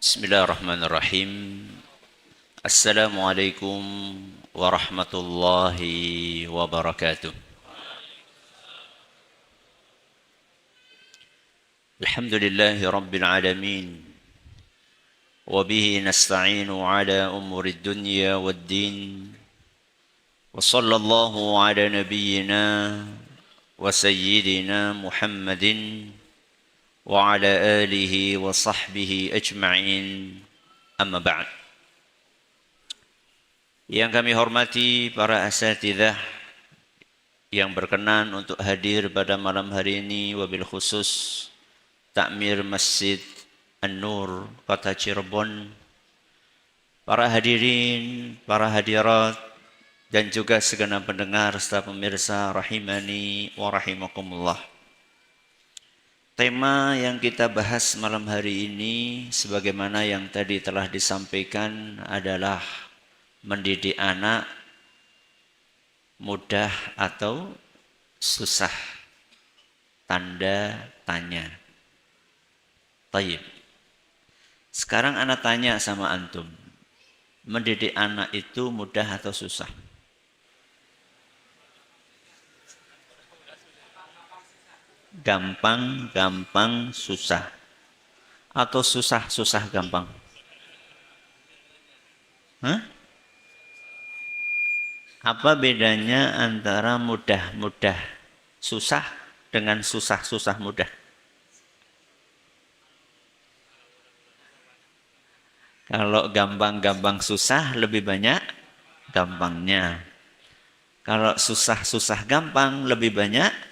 Bismillahirrahmanirrahim. Assalamualaikum warahmatullahi wabarakatuh. Alhamdulillahi rabbil alamin. Wabihi nasta'inu ala umuri dunya waddin. Wa sallallahu ala nabiyyina wa sayyidina Muhammadin wa ala alihi wa sahbihi ajma'in. Amma ba'd. Yang kami hormati para asatidzah yang berkenan untuk hadir pada malam hari ini, wabil khusus Takmir Masjid An-Nur Kota Cirebon, para hadirin, para hadirat, dan juga segenap pendengar serta pemirsa rahimani wa rahimakumullah. Tema yang kita bahas malam hari ini sebagaimana yang tadi telah disampaikan adalah mendidik anak mudah atau susah? Tanda tanya. Taib. Sekarang anak tanya sama antum, mendidik anak itu mudah atau susah? Gampang susah, atau susah gampang? Hah? Apa bedanya antara mudah susah dengan susah mudah? Kalau gampang susah lebih banyak gampangnya. Kalau susah gampang lebih banyak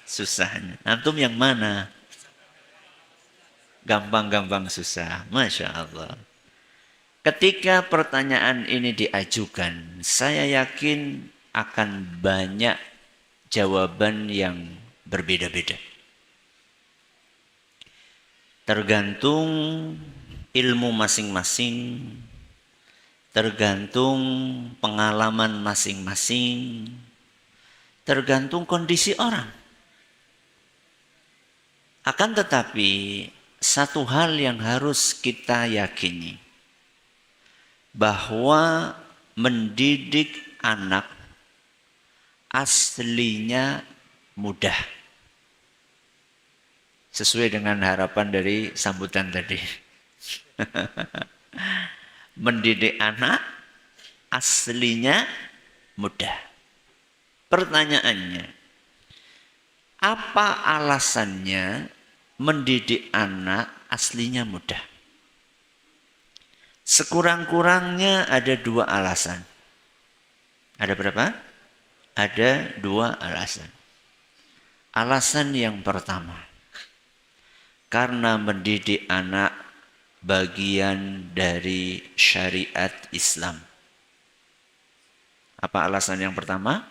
susahnya. Antum yang mana? Gampang susah. Masya Allah. Ketika pertanyaan ini diajukan, saya yakin akan banyak jawaban yang berbeda-beda. Tergantung ilmu masing-masing, tergantung pengalaman masing-masing, tergantung kondisi orang. Akan tetapi, satu hal yang harus kita yakini, bahwa mendidik anak aslinya mudah. Sesuai dengan harapan dari sambutan tadi. Mendidik anak aslinya mudah. Pertanyaannya, apa alasannya mendidik anak aslinya mudah? Sekurang-kurangnya ada dua alasan. Ada berapa? Ada dua alasan. Alasan yang pertama, karena mendidik anak bagian dari syariat Islam. Apa alasan yang pertama?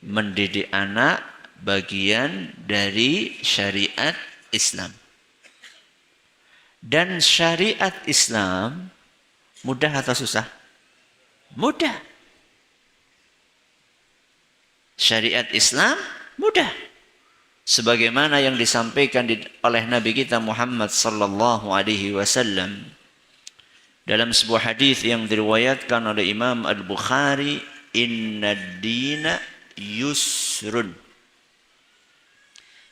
Mendidik anak bagian dari syariat Islam. Dan syariat Islam mudah atau susah? Mudah. Syariat Islam mudah. Sebagaimana yang disampaikan oleh Nabi kita Muhammad sallallahu alaihi wasallam dalam sebuah hadis yang diriwayatkan oleh Imam Al-Bukhari, "Innad dina yusrun."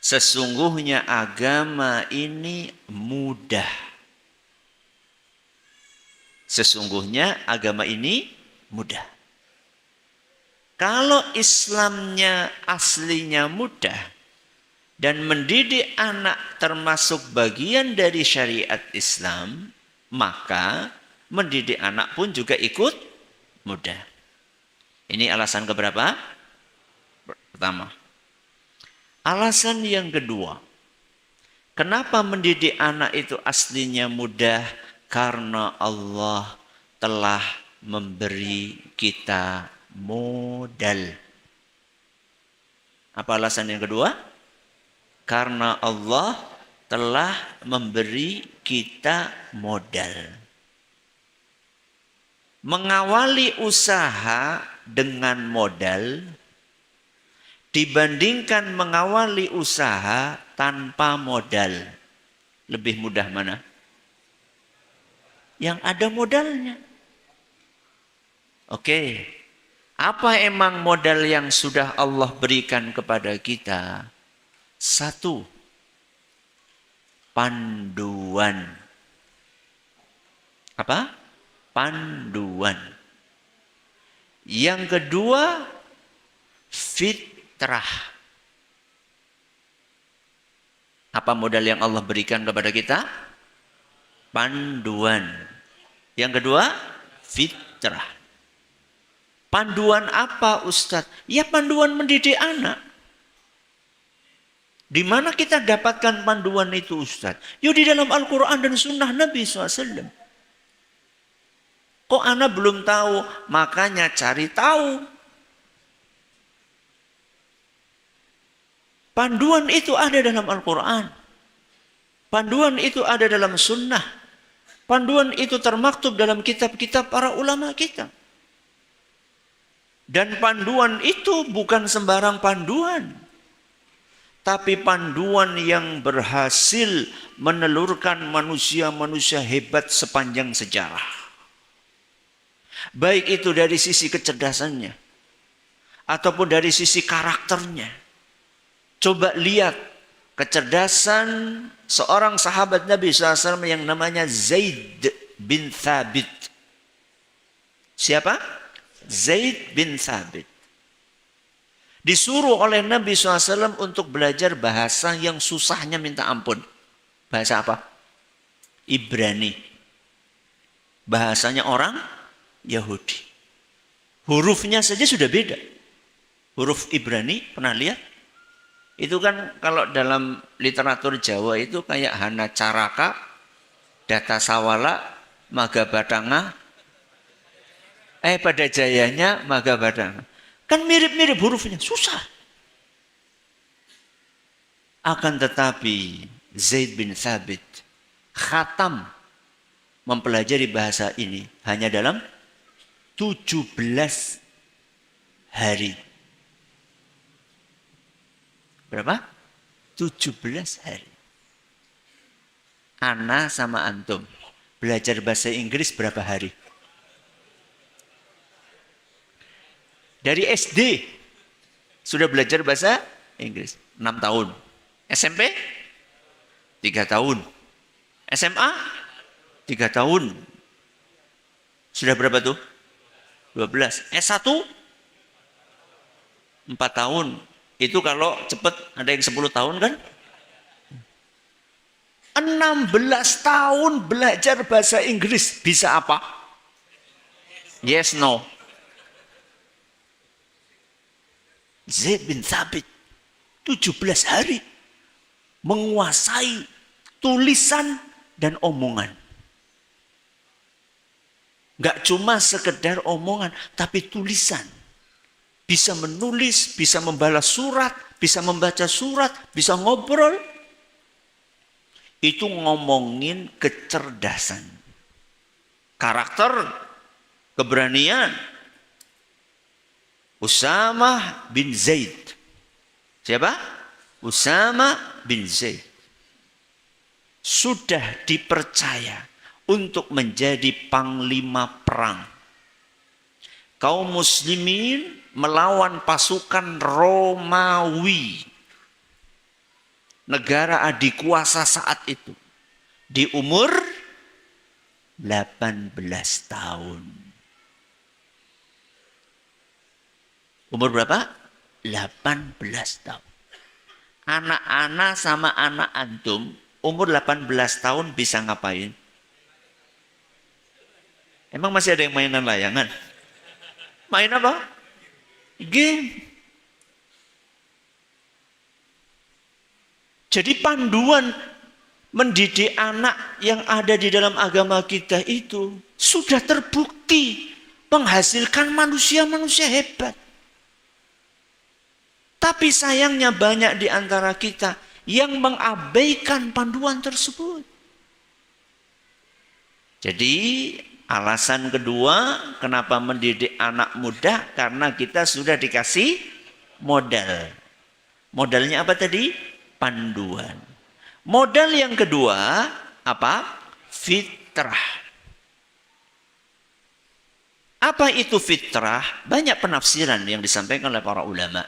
Sesungguhnya agama ini mudah. Sesungguhnya agama ini mudah. Kalau Islamnya aslinya mudah dan mendidik anak termasuk bagian dari syariat Islam, maka mendidik anak pun juga ikut mudah. Ini alasan keberapa? Pertama. Alasan yang kedua, kenapa mendidik anak itu aslinya mudah? Karena Allah telah memberi kita modal. Apa alasan yang kedua? Karena Allah telah memberi kita modal. Mengawali usaha dengan modal dibandingkan mengawali usaha tanpa modal, lebih mudah mana? yang ada modalnya. Oke. Apa emang modal yang sudah Allah berikan kepada kita? Satu, panduan. Apa? Panduan. Yang kedua, fitrah. Apa modal yang Allah berikan kepada kita? Panduan. Yang kedua, fitrah. Panduan apa, Ustadz? Ya panduan mendidik anak. Di mana kita dapatkan panduan itu, Ustadz? Ya di dalam Al-Quran dan Sunnah Nabi SAW. Kok anak belum tahu? Makanya cari tahu. Panduan itu ada dalam Al-Quran. Panduan itu ada dalam Sunnah. Panduan itu termaktub dalam kitab-kitab para ulama kita. Dan panduan itu bukan sembarang panduan. Tapi panduan yang berhasil menelurkan manusia-manusia hebat sepanjang sejarah. Baik itu dari sisi kecerdasannya. Ataupun dari sisi karakternya. Coba lihat kecerdasan seorang sahabat Nabi SAW yang namanya Zaid bin Thabit. Siapa? Zaid bin Thabit. Disuruh oleh Nabi SAW untuk belajar bahasa yang susahnya minta ampun. Bahasa apa? Ibrani. Bahasanya orang Yahudi. Hurufnya saja sudah beda. Huruf Ibrani, pernah lihat? Itu kan kalau dalam literatur Jawa itu kayak Hana Caraka, Data Sawala, Magabatanga, pada jayanya Magabatanga. Kan mirip-mirip hurufnya, susah. Akan tetapi Zaid bin Thabit khatam mempelajari bahasa ini hanya dalam 17 hari. Berapa? 17 hari. Ana sama antum belajar bahasa Inggris berapa hari? Dari SD sudah belajar bahasa Inggris 6 tahun. SMP 3 tahun. SMA 3 tahun. Sudah berapa tuh? 12. S1 4 tahun. Itu kalau cepat ada yang 10 tahun kan? 16 tahun belajar bahasa Inggris. Bisa apa? Yes, no. Zaid bin Thabit 17 hari menguasai tulisan dan omongan. Gak cuma sekedar omongan, tapi tulisan. Bisa menulis, bisa membalas surat, bisa membaca surat, bisa ngobrol. Itu ngomongin kecerdasan. Karakter, keberanian. Usama bin Zaid. Siapa? Usama bin Zaid. Sudah dipercaya untuk menjadi panglima perang. Kaum muslimin melawan pasukan Romawi. Negara adikuasa saat itu. Di umur 18 tahun. Umur berapa? 18 tahun. Anak-anak sama anak antum umur 18 tahun bisa ngapain? Emang masih ada yang mainan layangan? Main apa? Game. Jadi panduan mendidik anak yang ada di dalam agama kita itu sudah terbukti menghasilkan manusia-manusia hebat. Tapi sayangnya banyak di antara kita yang mengabaikan panduan tersebut. Jadi alasan kedua kenapa mendidik anak muda, karena kita sudah dikasih modal. Modalnya apa tadi? Panduan. Modal yang kedua apa? Fitrah. Apa itu fitrah? Banyak penafsiran yang disampaikan oleh para ulama.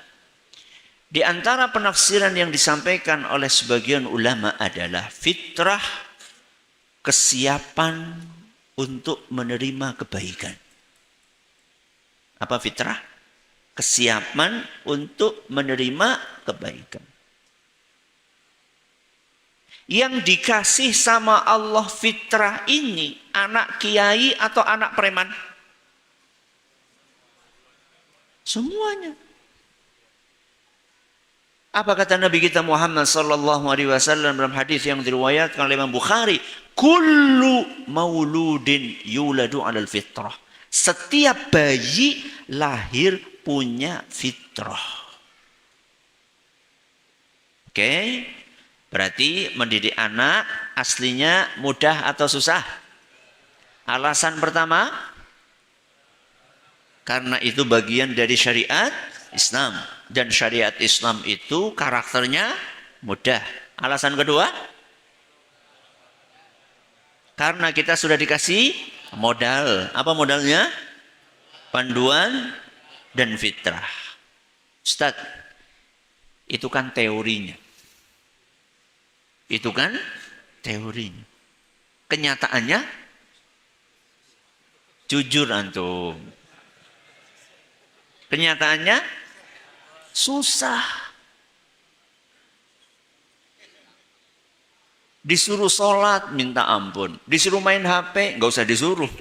Di antara penafsiran yang disampaikan oleh sebagian ulama adalah fitrah kesiapan untuk menerima kebaikan. Apa fitrah? Kesiapan untuk menerima kebaikan. Yang dikasih sama Allah fitrah ini anak kiai atau anak preman? Semuanya. Apa kata Nabi kita Muhammad sallallahu alaihi wasallam dalam hadis yang diriwayatkan oleh Imam Bukhari, "Kullu mauludin yuladu 'alal fitrah." Setiap bayi lahir punya fitrah. Oke? Berarti mendidik anak aslinya mudah atau susah? Alasan pertama, karena itu bagian dari syariat Islam. Dan syariat Islam itu karakternya mudah. Alasan kedua, karena kita sudah dikasih modal. Apa modalnya? Panduan dan fitrah. Ustaz, itu kan teorinya. Itu kan teorinya. Kenyataannya, jujur antum. Kenyataannya susah. Disuruh sholat minta ampun. Disuruh main HP nggak usah disuruh.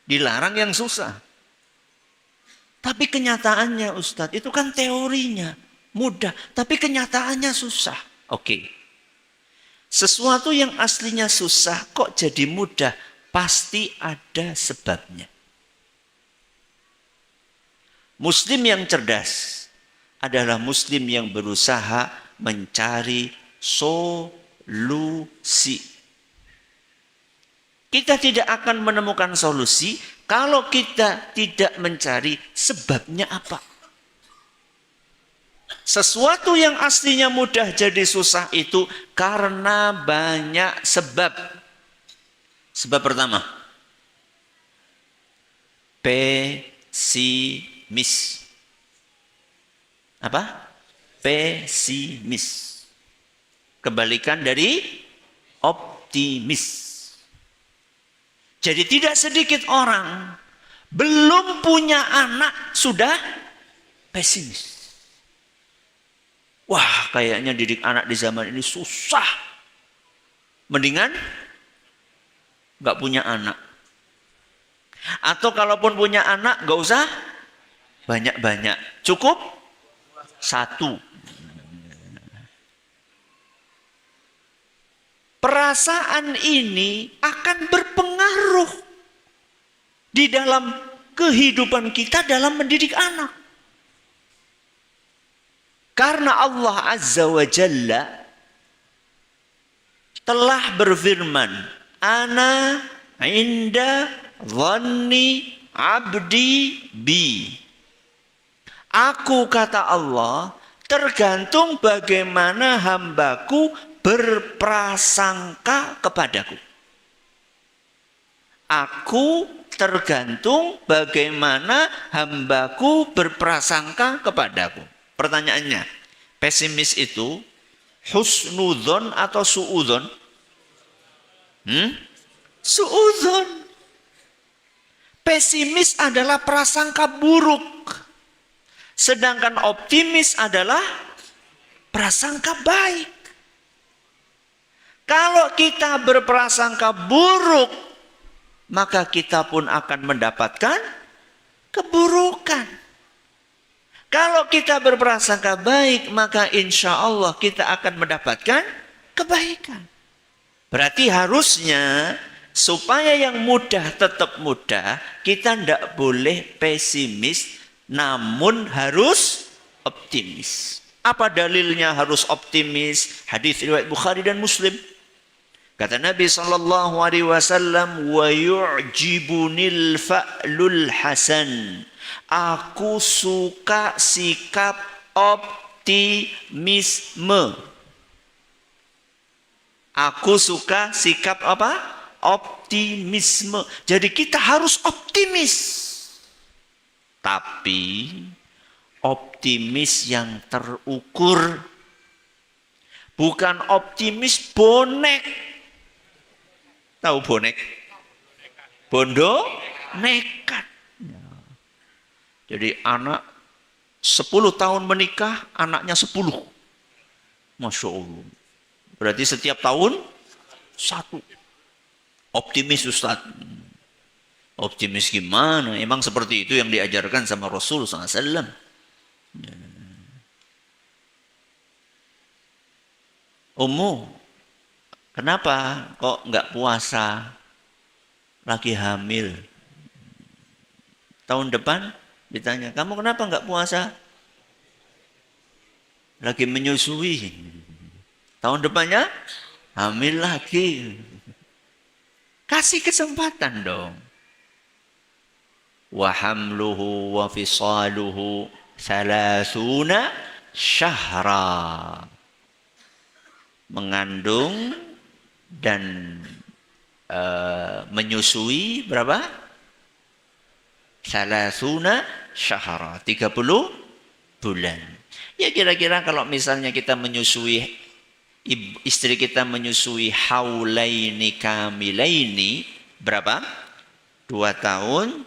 Dilarang yang susah. Tapi kenyataannya Ustadz, itu kan teorinya mudah, tapi kenyataannya susah. Oke. Sesuatu yang aslinya susah kok jadi mudah, pasti ada sebabnya. Muslim yang cerdas adalah Muslim yang berusaha mencari solusi. Kita tidak akan menemukan solusi kalau kita tidak mencari sebabnya apa. Sesuatu yang aslinya mudah jadi susah itu karena banyak sebab. Sebab pertama, pesimis. Apa? Pesimis. Kebalikan dari optimis. Jadi tidak sedikit orang belum punya anak sudah pesimis. Wah, kayaknya didik anak di zaman ini susah. Mendingan nggak punya anak. Atau kalaupun punya anak, nggak usah banyak-banyak. Cukup satu. Perasaan ini akan berpengaruh di dalam kehidupan kita dalam mendidik anak. Karena Allah Azza wa Jalla telah berfirman, Ana inda dhanni abdi bi. Aku kata Allah, tergantung bagaimana hambaku berprasangka kepadaku. Aku tergantung bagaimana hambaku berprasangka kepadaku. Pertanyaannya, pesimis itu husnudzon atau suudzon? Suudzon. Pesimis adalah prasangka buruk. Sedangkan optimis adalah prasangka baik. Kalau kita berprasangka buruk, maka kita pun akan mendapatkan keburukan. Kalau kita berprasangka baik, maka insya Allah kita akan mendapatkan kebaikan. Berarti harusnya supaya yang mudah tetap mudah, kita tidak boleh pesimis, namun harus optimis. Apa dalilnya harus optimis? Hadis riwayat Bukhari dan Muslim. Kata Nabi SAW, wa yu'jibunil fa'lul hasan. Aku suka sikap optimisme. Aku suka sikap apa? Optimisme. Jadi kita harus optimis. Tapi optimis yang terukur. Bukan optimis bonek. Tahu bonek? Bondo nekat. Jadi anak 10 tahun menikah, anaknya 10. Masya Allah. Berarti setiap tahun 1. Optimis Ustaz. Optimis gimana? Emang seperti itu yang diajarkan sama Rasul SAW. Ummu, kenapa kok nggak puasa? Lagi hamil. Tahun depan ditanya, kamu kenapa nggak puasa? Lagi menyusui. Tahun depannya hamil lagi. Kasih kesempatan dong. Wa hamluhu wa fisaluhu 30 syahra. Mengandung dan menyusui berapa? 30 syahra, 30 bulan. Ya kira-kira kalau misalnya kita menyusui, istri kita menyusui haulaini kamilaini, berapa? 2 tahun,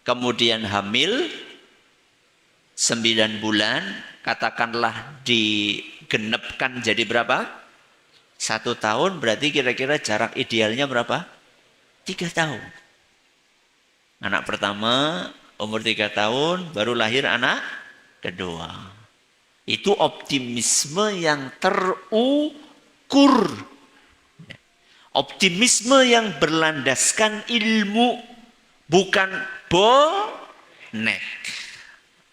kemudian hamil 9 bulan, katakanlah digenepkan jadi berapa? 1 tahun, berarti kira-kira jarak idealnya berapa? 3 tahun. Anak pertama umur 3 tahun, baru lahir anak kedua. Itu optimisme yang terukur. Optimisme yang berlandaskan ilmu, bukan bonek.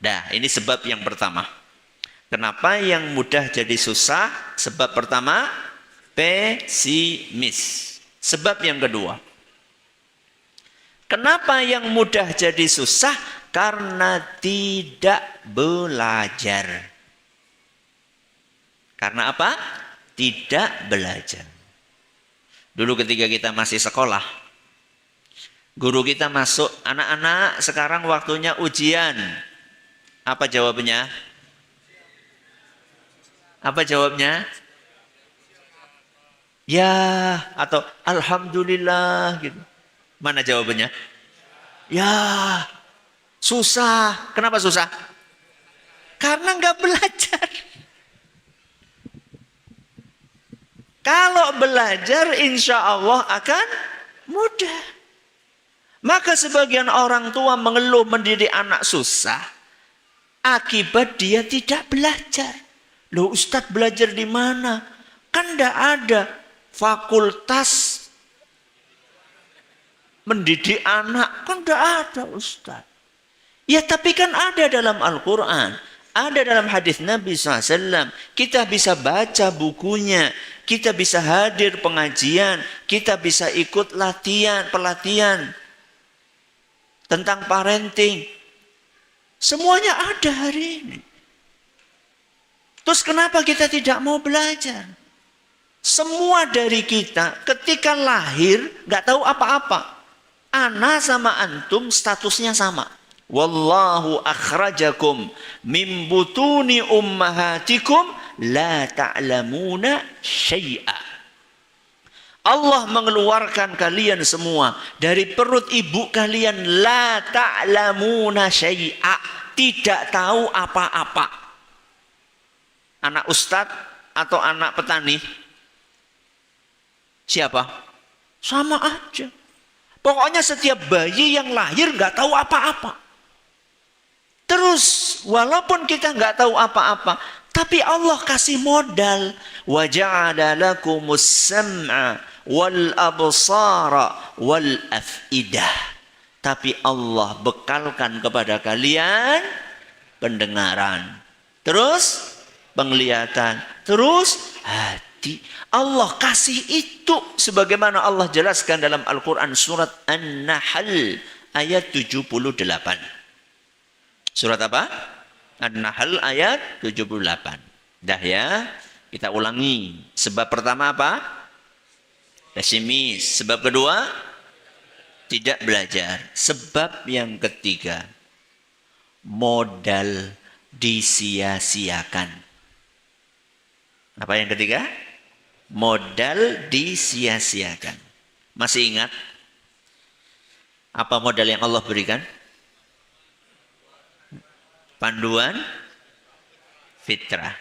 Nah, ini sebab yang pertama. Kenapa yang mudah jadi susah? Sebab pertama, pesimis. Sebab yang kedua, kenapa yang mudah jadi susah? Karena tidak belajar. Karena apa? Tidak belajar. Dulu ketika kita masih sekolah, guru kita masuk, anak-anak sekarang waktunya ujian. Apa jawabannya? Apa jawabnya? Ya, atau alhamdulillah gitu. Mana jawabannya? Ya, susah. Kenapa susah? Karena nggak belajar. Kalau belajar insya Allah akan mudah. Maka sebagian orang tua mengeluh mendidik anak susah. Akibat dia tidak belajar. Loh Ustadz belajar di mana? Kan tidak ada fakultas mendidik anak. Kan tidak ada Ustadz. Ya tapi kan ada dalam Al-Quran. Ada dalam hadis Nabi SAW. Kita bisa baca bukunya. Kita bisa hadir pengajian. Kita bisa ikut pelatihan. Tentang parenting. Semuanya ada hari ini. Terus kenapa kita tidak mau belajar? Semua dari kita ketika lahir gak tahu apa-apa. Ana sama antum statusnya sama. Wallahu akhrajakum min butuni ummahatikum la ta'lamuna syai'a. Allah mengeluarkan kalian semua dari perut ibu kalian la ta'lamuna syai'a, tidak tahu apa-apa. Anak ustadz atau anak petani siapa? Sama aja. Pokoknya setiap bayi yang lahir nggak tahu apa-apa. Terus walaupun kita nggak tahu apa-apa, tapi Allah kasih modal. Wa ja'ala lakumus sam'a wal absara wal af'idah. Tapi Allah bekalkan kepada kalian pendengaran, terus penglihatan, terus hati. Allah kasih itu sebagaimana Allah jelaskan dalam Al-Quran surat An-Nahl ayat 78. Surat apa? An-Nahl ayat 78. Dah ya, kita ulangi. Sebab pertama apa? Pesimis. Sebab kedua, tidak belajar. Sebab yang ketiga, modal disia-siakan. Apa yang ketiga? Modal disia-siakan. Masih ingat apa modal yang Allah berikan? Panduan fitrah.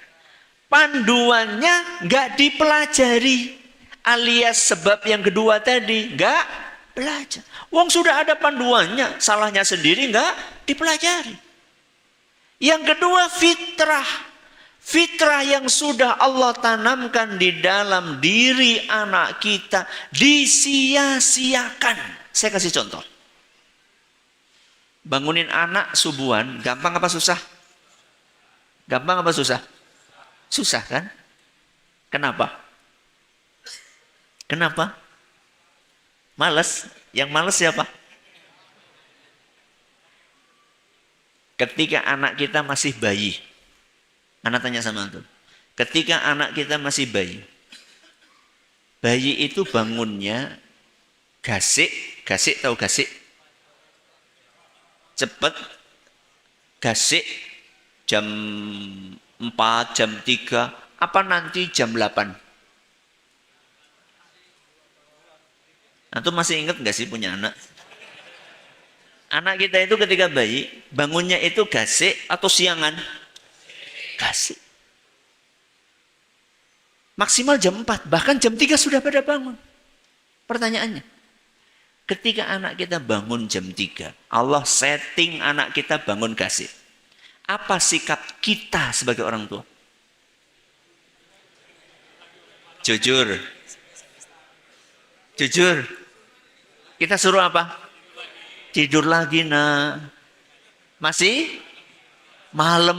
Panduannya nggak dipelajari, alias sebab yang kedua tadi nggak belajar. Wong sudah ada panduannya, salahnya sendiri nggak dipelajari. Yang kedua fitrah. Fitrah yang sudah Allah tanamkan di dalam diri anak kita disia-siakan. Saya kasih contoh. Bangunin anak subuhan, gampang apa susah? Gampang apa susah? Susah kan? Kenapa? Kenapa? Males. Yang males siapa? Ketika anak kita masih bayi. Anak tanya sama antum. Ketika anak kita masih bayi. Bayi itu bangunnya gasik. Gasik tahu gasik? Cepat. Gasik. Jam 4, jam 3. Apa nanti jam 8? Antum masih ingat gak sih punya anak? Anak kita itu ketika bayi, bangunnya itu gasik atau siangan? Gasik. Maksimal jam 4, bahkan jam 3 sudah pada bangun. Pertanyaannya, ketika anak kita bangun jam 3, Allah setting anak kita bangun gasik. Apa sikap kita sebagai orang tua? Jujur. Jujur. Kita suruh apa? Tidur lagi nak. Masih malam.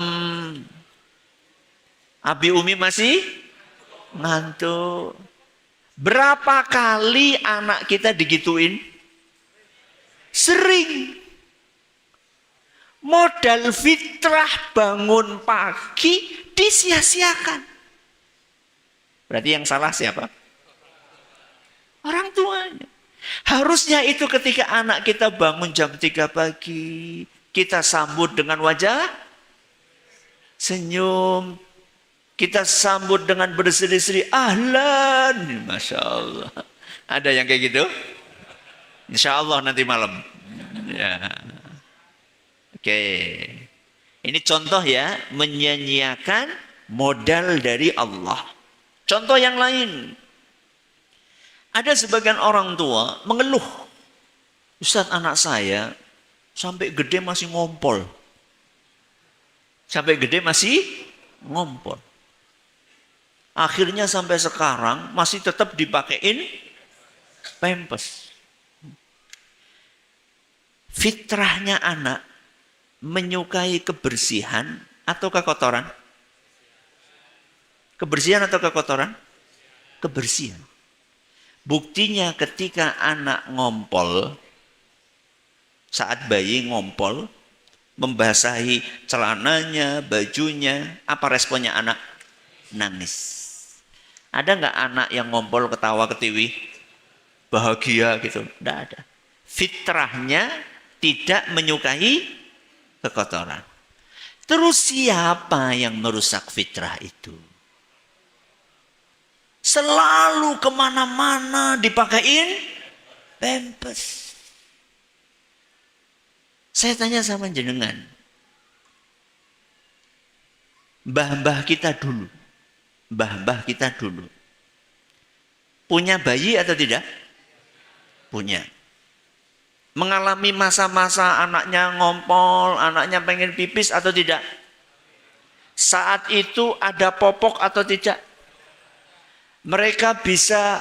Abi Umi masih ngantuk. Berapa kali anak kita digituin? Sering. Modal fitrah bangun pagi disia-siakan. Berarti yang salah siapa? Orang tuanya. Harusnya itu ketika anak kita bangun jam 3 pagi, kita sambut dengan wajah senyum. Kita sambut dengan berseri-seri, ahlan. Masya Allah. Ada yang kayak gitu? Insya Allah nanti malam. Ya. Oke. Ini contoh ya, menyanyiakan modal dari Allah. Contoh yang lain. Ada sebagian orang tua mengeluh. Ustaz, anak saya sampai gede masih ngompol. Sampai gede masih ngompol. Akhirnya sampai sekarang masih tetap dipakein pampers. Fitrahnya anak menyukai kebersihan atau kekotoran? Kebersihan atau kekotoran? Kebersihan. Buktinya ketika anak ngompol, saat bayi ngompol, membasahi celananya, bajunya, apa responnya anak? Nangis. Ada nggak anak yang ngompol ketawa ketiwi? Bahagia gitu? Nggak ada. Fitrahnya tidak menyukai kekotoran. Terus siapa yang merusak fitrah itu? Selalu kemana-mana dipakein pampers. Saya tanya sama jenengan. Mbah-mbah kita dulu. Mbah-mbah kita dulu. Punya bayi atau tidak? Punya. Mengalami masa-masa anaknya ngompol, anaknya pengen pipis atau tidak? Saat itu ada popok atau tidak? Mereka bisa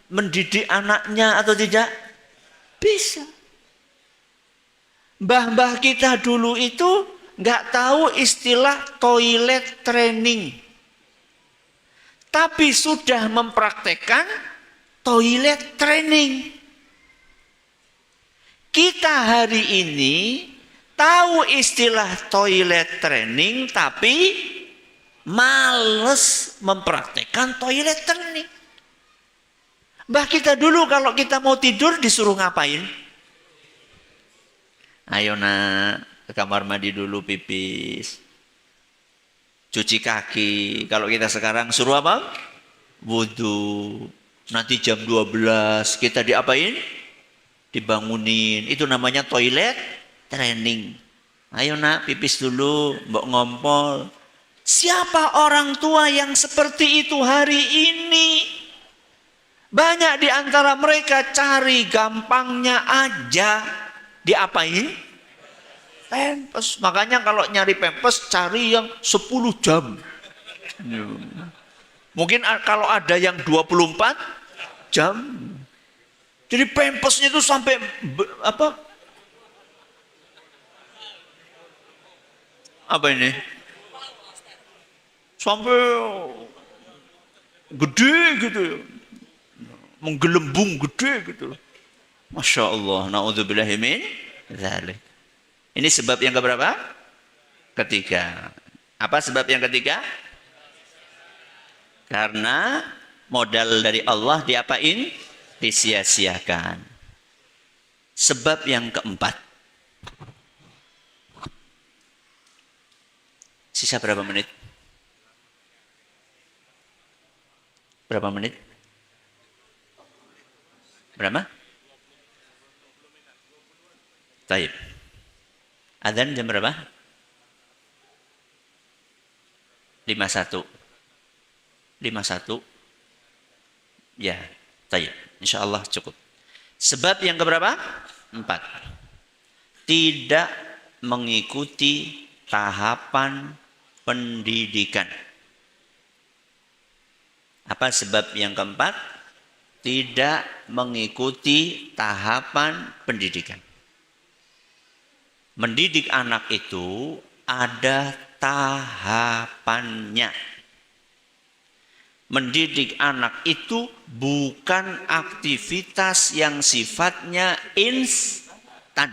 mendidik anaknya atau tidak? Bisa. Mbah-mbah kita dulu itu nggak tahu istilah toilet training. Tapi sudah mempraktekkan toilet training. Kita hari ini tahu istilah toilet training tapi males mempraktekkan toilet training. Mbah kita dulu kalau kita mau tidur disuruh ngapain? Ayo nak, ke kamar mandi dulu pipis. Cuci kaki. Kalau kita sekarang suruh apa? Wudhu. Nanti jam 12 kita diapain? Dibangunin. Itu namanya toilet training. Ayo nak, pipis dulu, mbok ngompol. Siapa orang tua yang seperti itu hari ini? Banyak di antara mereka cari gampangnya aja. Diapain? Pempes. Makanya kalau nyari pempes cari yang 10 jam. Mungkin kalau ada yang 24 jam. Jadi pempesnya itu sampai apa? Apa ini? Sampai gede gitu. Menggelembung gede gitu. Masya Allah. Na'udzubillahi min dzalik. Ini sebab yang keberapa? Ketiga. Apa sebab yang ketiga? Karena modal dari Allah diapain? Disia-siakan. Sebab yang keempat. Sisa berapa menit? Berapa menit? Berapa? Taib. Adzan jam berapa? 51. 51. Ya, taib. Insyaallah cukup. Sebab yang keberapa? 4. Tidak mengikuti tahapan pendidikan. Apa sebab yang keempat? Tidak mengikuti tahapan pendidikan. Mendidik anak itu ada tahapannya. Mendidik anak itu bukan aktivitas yang sifatnya instan.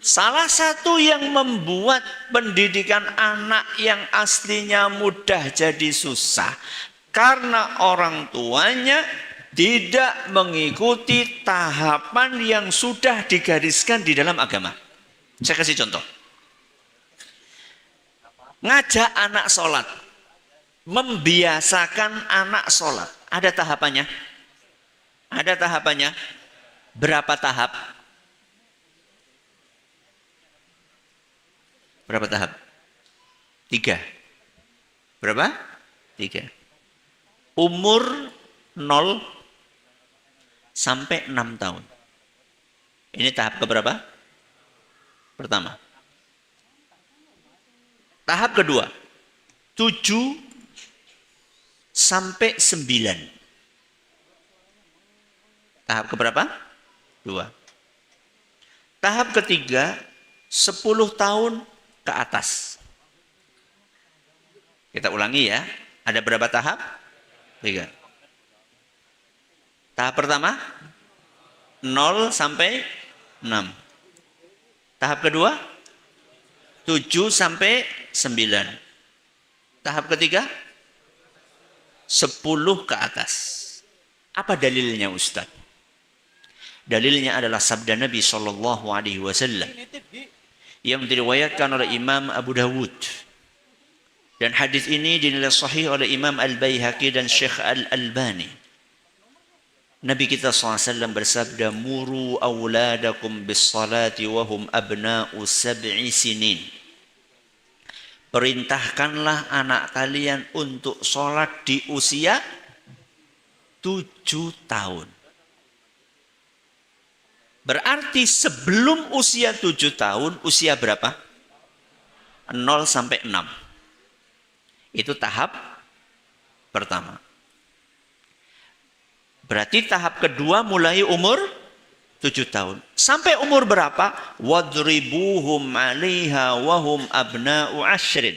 Salah satu yang membuat pendidikan anak yang aslinya mudah jadi susah karena orang tuanya tidak mengikuti tahapan yang sudah digariskan di dalam agama. Saya kasih contoh. Ngajak anak sholat. Membiasakan anak sholat. Ada tahapannya? Ada tahapannya? Berapa tahap? Berapa tahap? 3. Berapa? 3. Umur 0 sampai 6 tahun. Ini tahap keberapa? Pertama. Tahap kedua. 7 sampai 9. Tahap keberapa? 2. Tahap ketiga 10 tahun ke atas. Kita ulangi ya. Ada berapa tahap? 3. Tahap pertama 0 sampai 6. Tahap kedua 7 sampai 9. Tahap ketiga 10 ke atas. Apa dalilnya Ustaz? Dalilnya adalah sabda Nabi sallallahu alaihi wasallam yang diriwayatkan oleh Imam Abu Dawud. Dan hadis ini dinilai sahih oleh Imam Al-Baihaqi dan Syekh Al-Albani. Nabi kita SAW bersabda, "Muru awladakum bis-salati wa hum abna'u 7 sinin." Perintahkanlah anak kalian untuk sholat di usia 7 tahun. Berarti sebelum usia 7 tahun, usia berapa? 0 sampai 6. Itu tahap pertama. Berarti tahap kedua mulai umur 7 tahun. Sampai umur berapa? Wadribuhum 'alaiha wa hum abna'u 'ashrin.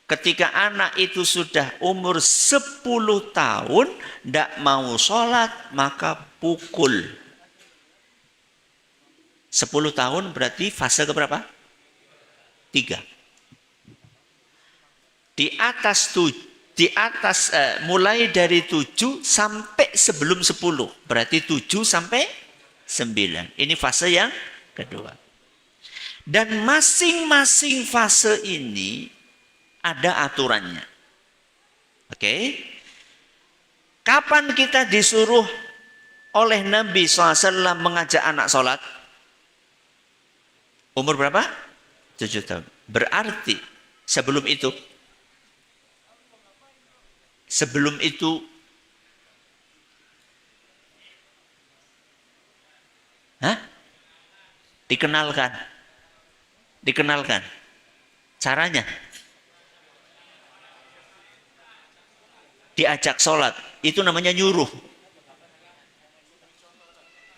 Ketika anak itu sudah umur 10 tahun, tidak mau sholat, maka pukul. 10 tahun berarti fase keberapa? 3. Di atas Di atas mulai dari 7 sampai sebelum 10. Berarti 7 sampai 9. Ini fase yang kedua. Dan masing-masing fase ini ada aturannya. Oke? Kapan kita disuruh oleh Nabi SAW mengajak anak sholat? Umur berapa? 7 tahun. Berarti sebelum itu dikenalkan caranya diajak sholat, itu namanya nyuruh.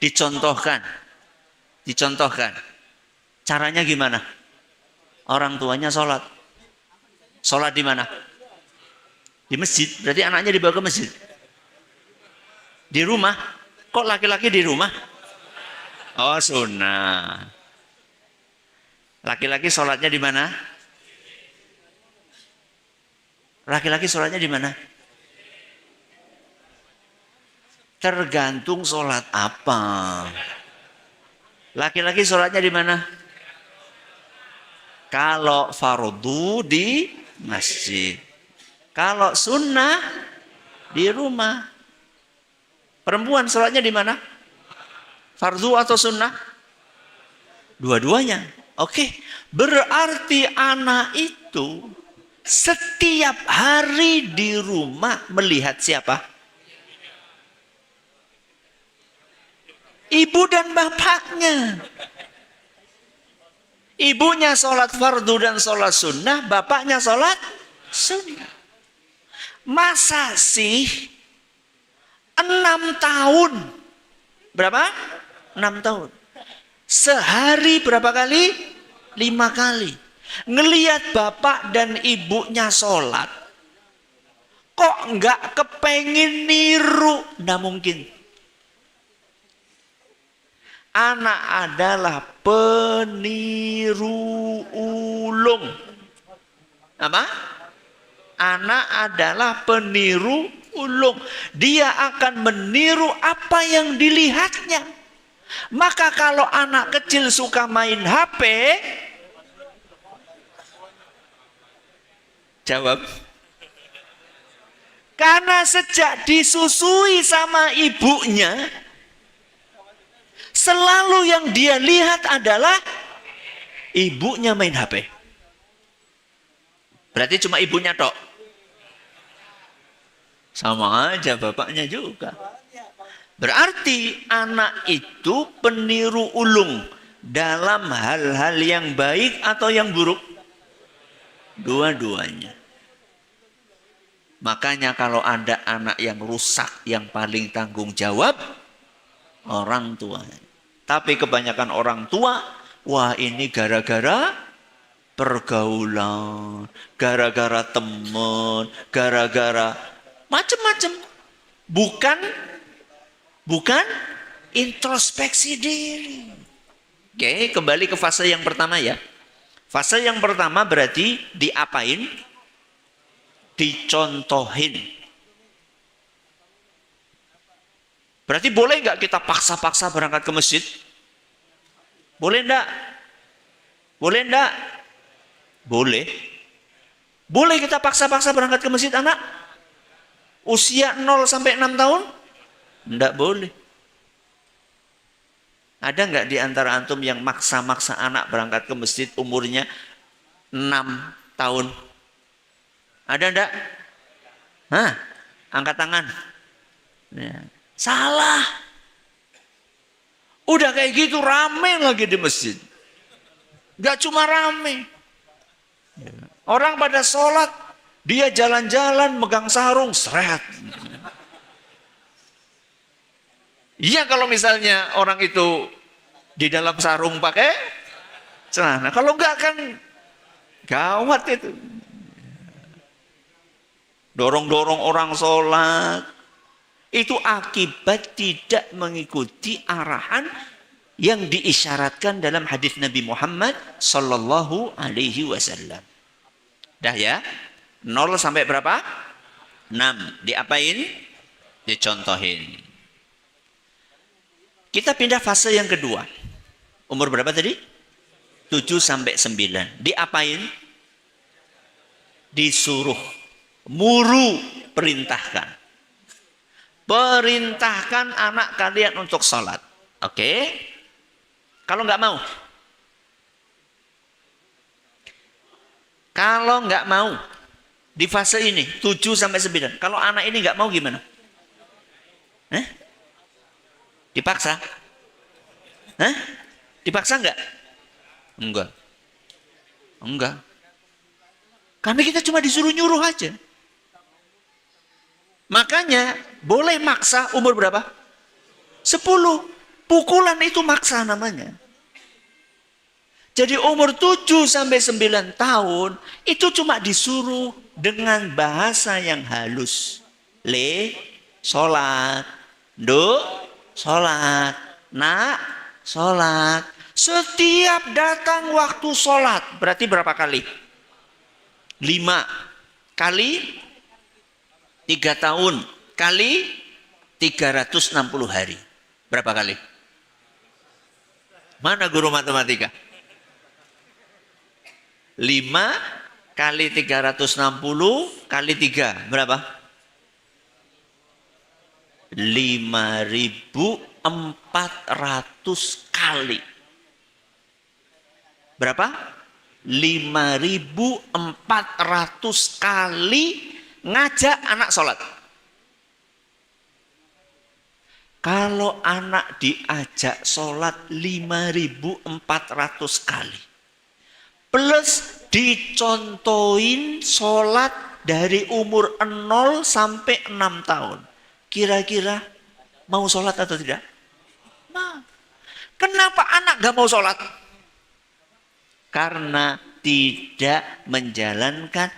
Dicontohkan caranya gimana? Orang tuanya sholat di mana? Di masjid. Berarti anaknya dibawa ke masjid. Di rumah. Kok laki-laki di rumah? Oh, sunnah. Laki-laki sholatnya di mana? Laki-laki sholatnya di mana? Tergantung sholat apa. Laki-laki sholatnya di mana? Kalau fardu di masjid. Kalau sunnah di rumah. Perempuan sholatnya di mana? Fardu atau sunnah? Dua-duanya. Oke. Berarti anak itu setiap hari di rumah melihat siapa? Ibu dan bapaknya. Ibunya sholat fardu dan sholat sunnah, bapaknya sholat sunnah. Masa sih 6 tahun? Berapa? 6 tahun. Sehari berapa kali? 5 kali. Ngelihat bapak dan ibunya sholat, kok nggak kepengin niru? Nggak mungkin. Anak adalah peniru ulung. Apa? Anak adalah peniru ulung. Dia akan meniru apa yang dilihatnya. Maka kalau anak kecil suka main HP, jawab. Karena sejak disusui sama ibunya, selalu yang dia lihat adalah ibunya main HP. Berarti cuma ibunya tok. Sama aja bapaknya juga. Berarti anak itu peniru ulung dalam hal-hal yang baik atau yang buruk? Dua-duanya. Makanya kalau ada anak yang rusak, yang paling tanggung jawab orang tua. Tapi kebanyakan orang tua, wah ini gara-gara pergaulan, gara-gara teman, gara-gara macam-macam. Bukan introspeksi diri. Oke, kembali ke fase yang pertama ya. Fase yang pertama berarti diapain? Dicontohin. Berarti boleh nggak kita paksa-paksa berangkat ke masjid? Boleh enggak? Boleh enggak? Boleh. Boleh kita paksa-paksa berangkat ke masjid anak? Usia 0 sampai 6 tahun? Enggak boleh. Ada enggak di antara antum yang maksa-maksa anak berangkat ke masjid umurnya 6 tahun? Ada enggak? Hah? Angkat tangan. Ya. Salah. Udah kayak gitu rame lagi di masjid. Enggak cuma rame. Orang pada sholat, dia jalan-jalan megang sarung, seret. Iya kalau misalnya orang itu di dalam sarung pakai celana. Kalau enggak kan gawat itu. Dorong-dorong orang sholat. Itu akibat tidak mengikuti arahan yang diisyaratkan dalam hadis Nabi Muhammad sallallahu alaihi wasallam. Dah ya? 0 sampai berapa? 6. Diapain? Dicontohin. Kita pindah fase yang kedua. Umur berapa tadi? 7 sampai 9. Diapain? Disuruh. Muru, perintahkan. Perintahkan anak kalian untuk sholat. Oke? Kalau nggak mau? Kalau nggak mau, di fase ini, 7 sampai 9. Kalau anak ini nggak mau gimana? Dipaksa? Dipaksa nggak? Enggak. Enggak. Karena kita cuma disuruh nyuruh aja. Makanya boleh maksa umur berapa? 10. Pukulan itu maksa namanya. Jadi umur 7 sampai 9 tahun itu cuma disuruh dengan bahasa yang halus. Sholat. Sholat. Nak, sholat. Setiap datang waktu sholat. Berarti berapa kali? 5 kali 3 tahun kali 360 hari. Berapa kali? Mana guru matematika? 5 kali 360 kali 3. Berapa? 5.400 kali. Berapa? 5.400 kali ngajak anak sholat. Kalau anak diajak sholat 5.400 kali. Plus dicontohin sholat dari umur 0 sampai 6 tahun. Kira-kira mau sholat atau tidak? Nah, kenapa anak gak mau sholat? Karena tidak menjalankan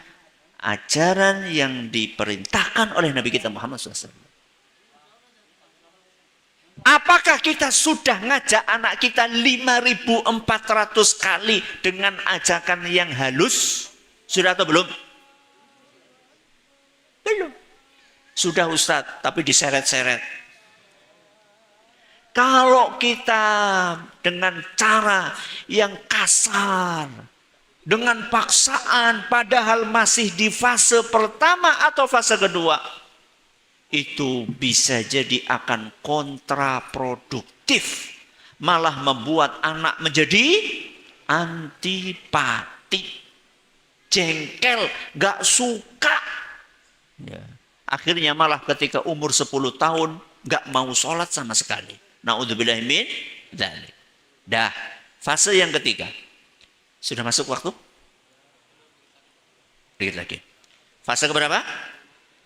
ajaran yang diperintahkan oleh Nabi kita Muhammad SAW. Apakah kita sudah ngajak anak kita 5.400 kali dengan ajakan yang halus? Sudah atau belum? Belum. Sudah Ustadz, tapi diseret-seret. Kalau kita dengan cara yang kasar, dengan paksaan, padahal masih di fase pertama atau fase kedua, itu bisa jadi akan kontraproduktif. Malah membuat anak menjadi antipati, jengkel, gak suka. Ya. Akhirnya malah ketika umur 10 tahun gak mau sholat sama sekali. Na'udzubillah min dzalik. Dah, fase yang ketiga. Sudah masuk waktu? Dikit lagi. Fase keberapa?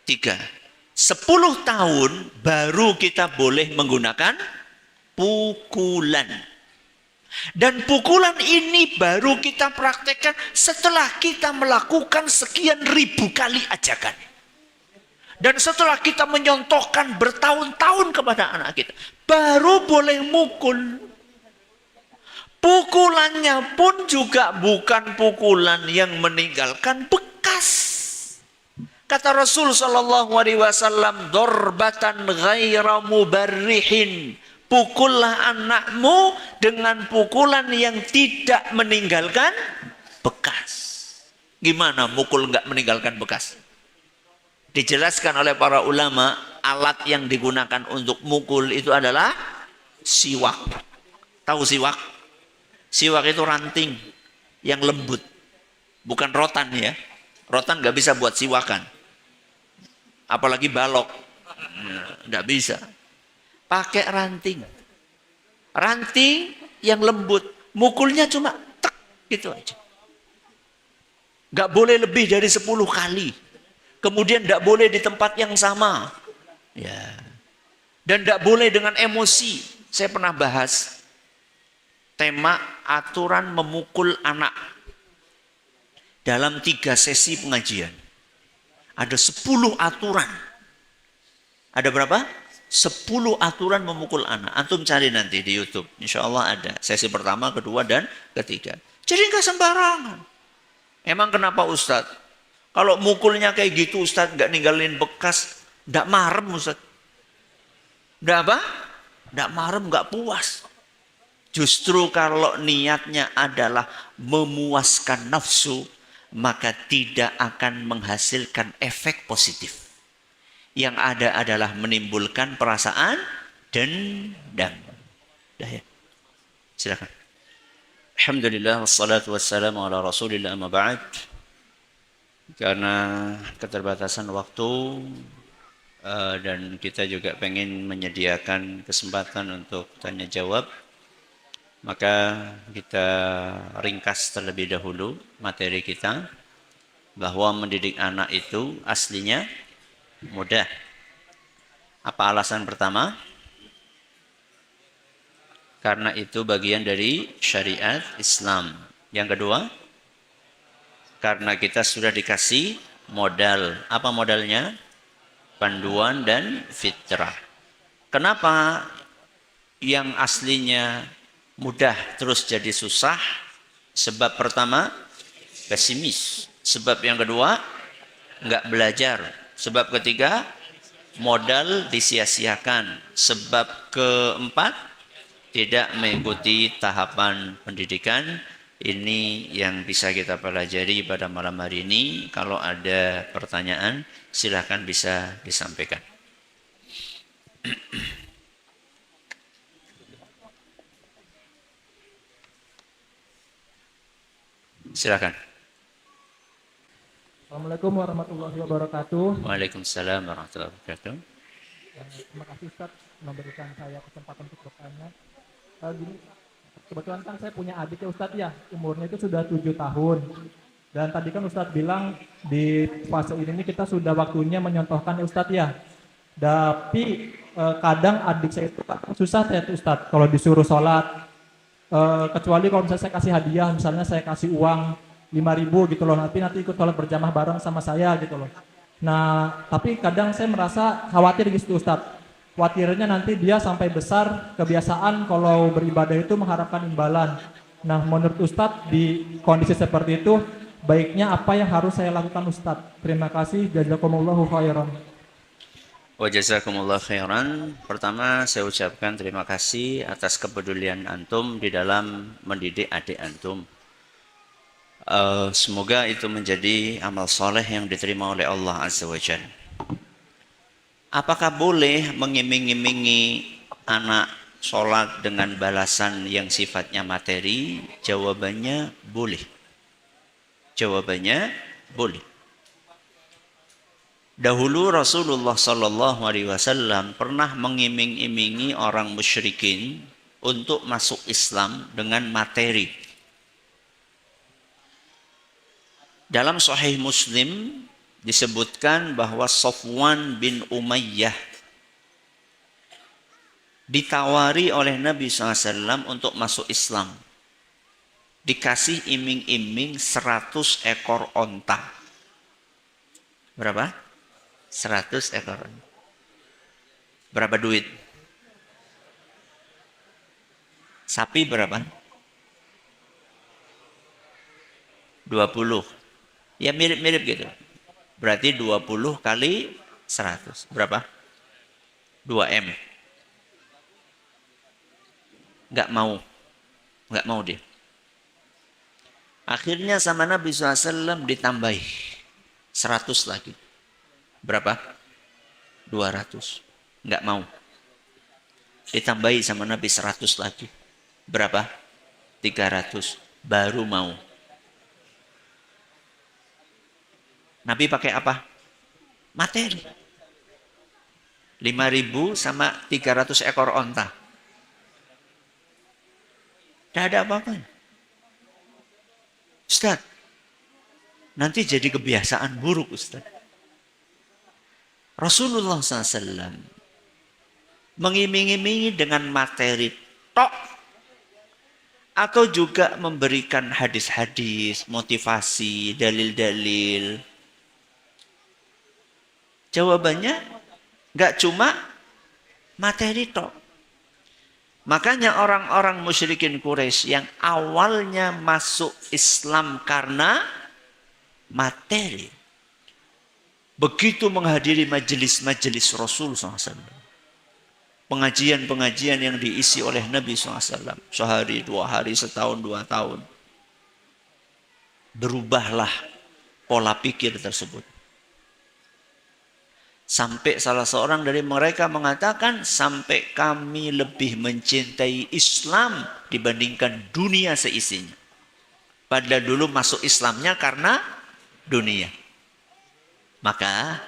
3. 10 tahun baru kita boleh menggunakan pukulan. Dan pukulan ini baru kita praktekkan setelah kita melakukan sekian ribu kali ajakan. Dan setelah kita menyontohkan bertahun-tahun kepada anak kita, baru boleh mukul. Pukulannya pun juga bukan pukulan yang meninggalkan bekas. Kata Rasul sallallahu alaihi wasallam, "Dorbatan ghaira mubarrihin." Pukullah anakmu dengan pukulan yang tidak meninggalkan bekas. Gimana mukul nggak meninggalkan bekas? Dijelaskan oleh para ulama, alat yang digunakan untuk mukul itu adalah siwak. Tahu siwak? Siwak itu ranting yang lembut, bukan rotan ya. Rotan nggak bisa buat siwakan, apalagi balok, nggak bisa. Pakai ranting, ranting yang lembut, mukulnya cuma tek gitu aja. Nggak boleh lebih dari 10 kali. Kemudian tidak boleh di tempat yang sama. Ya. Dan tidak boleh dengan emosi. Saya pernah bahas tema aturan memukul anak. Dalam 3 sesi pengajian. Ada 10 aturan. Ada berapa? 10 aturan memukul anak. Antum cari nanti di YouTube. Insya Allah ada. Sesi pertama, kedua, dan ketiga. Jadi nggak sembarangan. Emang kenapa Ustadz? Kalau mukulnya kayak gitu Ustaz, nggak ninggalin bekas, nggak marem Ustaz. Nggak apa? Nggak marem, nggak puas. Justru kalau niatnya adalah memuaskan nafsu, maka tidak akan menghasilkan efek positif. Yang ada adalah menimbulkan perasaan dendam. Dah ya. Silakan. Alhamdulillah wassalatu wassalamu ala Rasulillah amma ba'd. Karena keterbatasan waktu dan kita juga pengen menyediakan kesempatan untuk tanya jawab, maka kita ringkas terlebih dahulu materi kita bahwa mendidik anak itu aslinya mudah. Apa alasan pertama? Karena itu bagian dari syariat Islam. Yang kedua, karena kita sudah dikasih modal. Apa modalnya? Panduan dan fitrah. Kenapa yang aslinya mudah terus jadi susah? Sebab pertama, pesimis. Sebab yang kedua, enggak belajar. Sebab ketiga, modal disia-siakan. Sebab keempat, tidak mengikuti tahapan pendidikan. Ini yang bisa kita pelajari pada malam hari ini. Kalau ada pertanyaan, silakan bisa disampaikan. Silakan. Assalamualaikum warahmatullahi wabarakatuh. Waalaikumsalam warahmatullahi wabarakatuh. Terima kasih Ustaz memberikan saya kesempatan untuk bertanya. Gini, kebetulan kan saya punya adik ya Ustaz ya, umurnya itu sudah 7 tahun. Dan tadi kan Ustaz bilang di fase ini kita sudah waktunya menyontohkan ya Ustaz ya. Tapi kadang adik saya itu susah ya Ustaz kalau disuruh sholat. Kecuali kalau misalnya saya kasih hadiah, misalnya saya kasih uang 5.000 gitu loh, nanti ikut sholat berjamaah bareng sama saya gitu loh. Nah, tapi kadang saya merasa khawatir gitu Ustaz. Khawatirnya nanti dia sampai besar kebiasaan kalau beribadah itu mengharapkan imbalan. Nah, menurut Ustadz di kondisi seperti itu, baiknya apa yang harus saya lakukan Ustadz? Terima kasih, jazakumullahu khairan. Wa jazakumullah khairan. Pertama, saya ucapkan terima kasih atas kepedulian antum di dalam mendidik adik antum. Semoga itu menjadi amal soleh yang diterima oleh Allah Azza wa Jalla. Apakah boleh mengiming-imingi anak sholat dengan balasan yang sifatnya materi? Jawabannya boleh. Jawabannya boleh. Dahulu Rasulullah Sallallahu Alaihi Wasallam pernah mengiming-imingi orang musyrikin untuk masuk Islam dengan materi. Dalam Sahih Muslim disebutkan bahwa Safwan bin Umayyah ditawari oleh Nabi SAW untuk masuk Islam. Dikasih iming-iming 100 ekor onta. Berapa? 100 ekor. Berapa duit? Sapi berapa? 20. Ya mirip-mirip gitu. Berarti 20 kali 100. Berapa? 2M. Nggak mau. Nggak mau dia. Akhirnya sama Nabi SAW ditambahi 100 lagi. Berapa? 200. Nggak mau. Ditambahi sama Nabi 100 lagi. Berapa? 300. Baru mau. Nabi pakai apa? Materi. 5.000 sama 300 ekor onta. Tidak ada apa-apa. Ustaz, nanti jadi kebiasaan buruk Ustaz. Rasulullah SAW mengiming-imingi dengan materi tok, atau juga memberikan hadis-hadis, motivasi, dalil-dalil. Jawabannya nggak cuma materi tok. Makanya orang-orang musyrikin Quraisy yang awalnya masuk Islam karena materi, begitu menghadiri majelis-majelis Rasul SAW. Pengajian-pengajian yang diisi oleh Nabi SAW. Sehari, 2 hari, setahun, 2 tahun. Berubahlah pola pikir tersebut. Sampai salah seorang dari mereka mengatakan, sampai kami lebih mencintai Islam dibandingkan dunia seisinya. Padahal dulu masuk Islamnya karena dunia. Maka